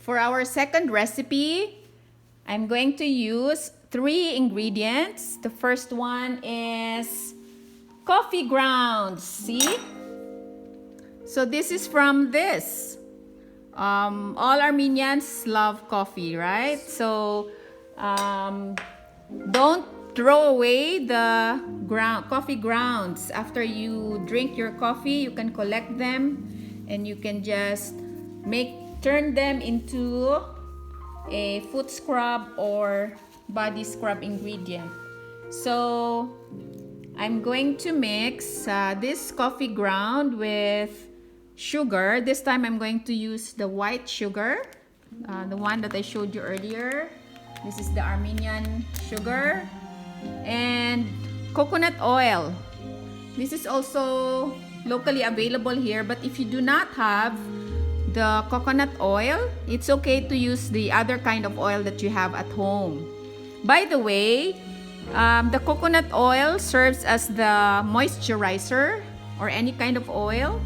For our second recipe, I'm going to use 3 ingredients. The first one is coffee grounds. See? So this is from this. All Armenians love coffee, right? So don't throw away the coffee grounds. After you drink your coffee, you can collect them and you can just turn them into a foot scrub or body scrub ingredient. So I'm going to mix this coffee ground with sugar. This time I'm going to use the white sugar, the one that I showed you earlier. This is the Armenian sugar, and coconut oil. This is also locally available here, but if you do not have the coconut oil, it's okay to use the other kind of oil that you have at home. By the way, the coconut oil serves as the moisturizer or any kind of oil,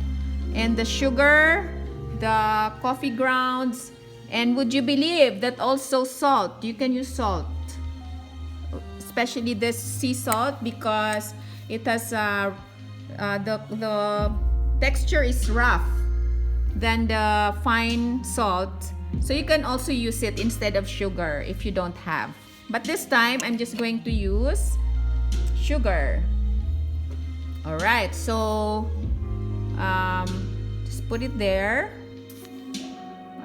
and the sugar, the coffee grounds, and would you believe that also salt? You can use salt, especially this sea salt, because it has the texture is rough than the fine salt. So you can also use it instead of sugar if you don't have. But this time, I'm just going to use sugar. Alright, so just put it there.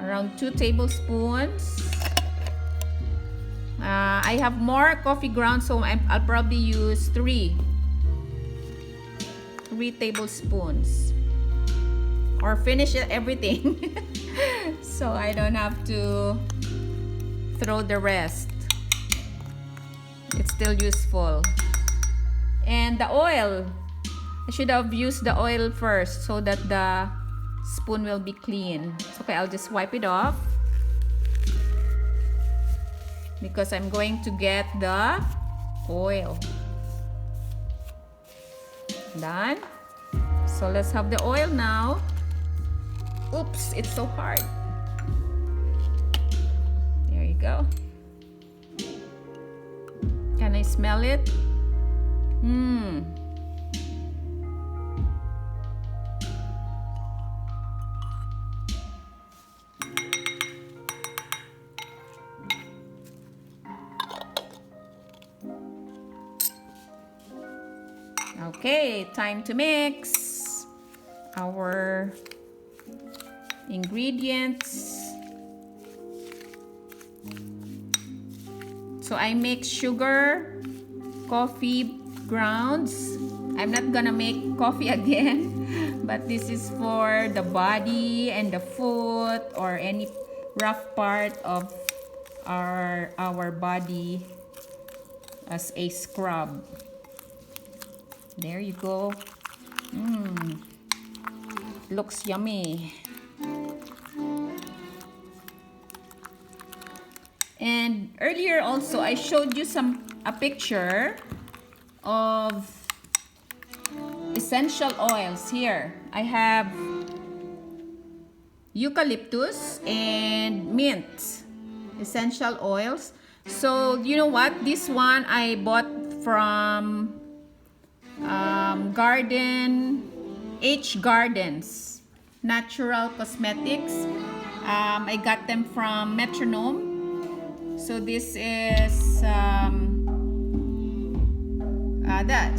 Around 2 tablespoons. I have more coffee grounds, so I'll probably use 3 tablespoons. Or finish everything. So I don't have to throw the rest. It's still useful. And the oil, I should have used the oil first so that the spoon will be clean. Okay, I'll just wipe it off because I'm going to get the oil. Done. So let's have the oil now. Oops, it's so hard. There you go. Can I smell it? Okay, time to mix our ingredients. So I mix sugar, coffee grounds. I'm not gonna make coffee again, but this is for the body and the foot or any rough part of our body as a scrub. There you go. Looks yummy. And earlier also I showed you a picture of essential oils. Here I have eucalyptus and mint essential oils. So you know what, this one I bought from H Gardens Natural Cosmetics. I got them from Metronome. So this is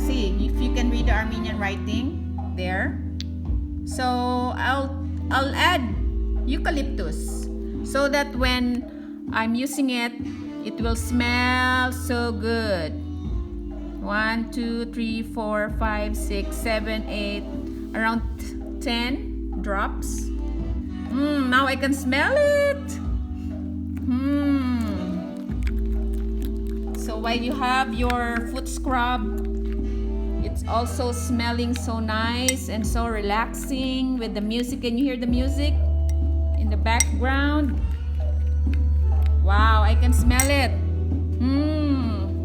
see if you can read the Armenian writing there. So I'll add eucalyptus so that when I'm using it, it will smell so good. 1, 2, 3, 4, 5, 6, 7, 8, around 10 drops. Now I can smell it. So while you have your foot scrub, it's also smelling so nice and so relaxing with the music. Can you hear the music in the background? Wow, I can smell it.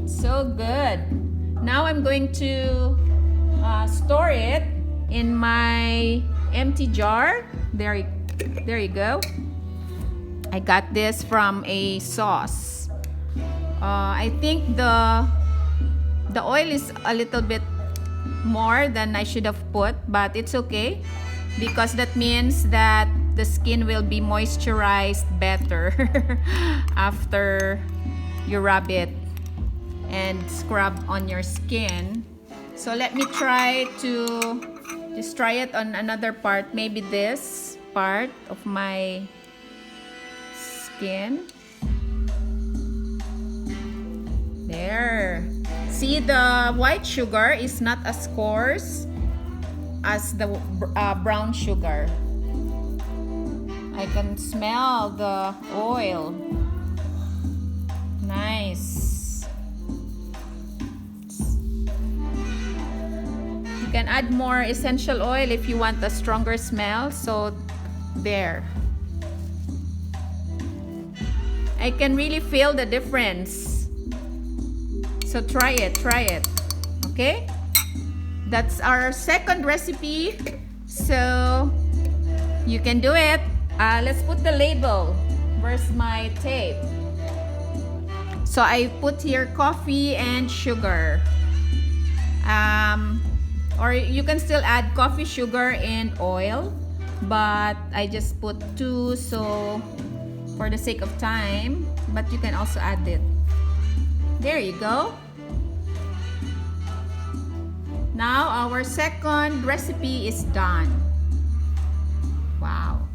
So good. Now I'm going to store it in my empty jar. There you go. I got this from a sauce. I think the oil is a little bit more than I should have put, but it's okay because that means that the skin will be moisturized better after you rub it and scrub on your skin. So let me try to just try it on another part, maybe this part of my skin. There. See, the white sugar is not as coarse as the brown sugar. I can smell the oil. Nice. You can add more essential oil if you want a stronger smell. So there. I can really feel the difference. So try it, okay? That's our second recipe, so you can do it. Let's put the label. Where's my tape? So I put here coffee and sugar. Or you can still add coffee, sugar, and oil, but I just put 2, so for the sake of time, but you can also add it. There you go. Now our second recipe is done. Wow.